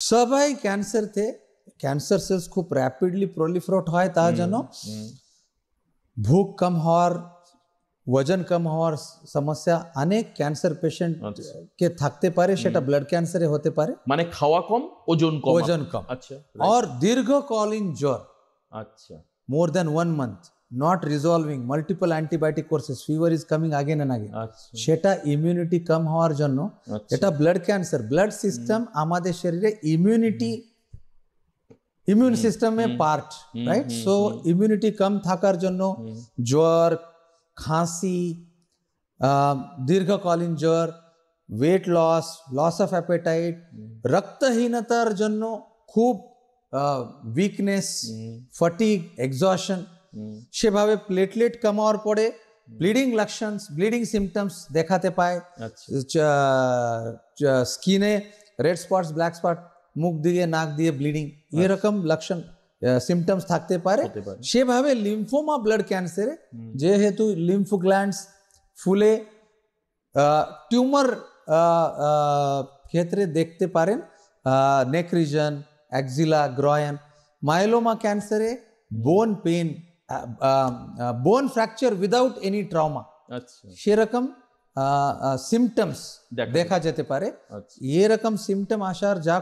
সবাই cancer sales খুব rapidly প্রলিফারেট হয় তার জন্য ভুক কম হওয়ার वजन कम হওয়ার সমস্যা অনেক ক্যান্সার পেশেন্ট কে থাকতে পারে সেটা ব্লাড ক্যান্সারে হতে পারে মানে খাওয়া কম ওজন কম আচ্ছা और দীর্ঘকালীন জ্বর আচ্ছা more than 1 month not resolving multiple antibiotic courses fever is coming again and again সেটা ইমিউনিটি কম হওয়ার জন্য এটা ব্লাড ক্যান্সার ব্লাড সিস্টেম আমাদের শরীরে ইমিউন সিস্টেমের পার্ট রাইট সো ইমিউনিটি কম থাকার জন্য জ্বর খাঁসি দীর্ঘকালীন জ্বর ওয়েট লস অফ অ্যাপেটাইট রক্তহীনতার জন্য খুব উইকনেস ফটিগ এক্সহশন সেভাবে প্লেটলেট কমার পরে ব্লিডিং লক্ষণস ব্লিডিং সিমটমস দেখাতে পায় স্কিনে রেড স্পটস ব্ল্যাক স্পট মুখ দিয়ে নাক দিয়ে ব্লিডিং এরকম লক্ষণ সিমটমস থাকতে পারে সেভাবে লিম্ফোমা ব্লাড ক্যান্সারে যেহেতু লিম্ফ গ্ল্যান্ডস ফুলে টিউমার ক্ষেত্রে দেখতে পারেন নেক রিজন অ্যাক্সিলা গ্রয়ান মায়োলোমা ক্যান্সারে বোন পেন বোন ফ্র্যাকচার উইদাউট এনি ট্রমা সেরকম সিমটমস দেখা যেতে পারে এরকম সিমটম আসার যা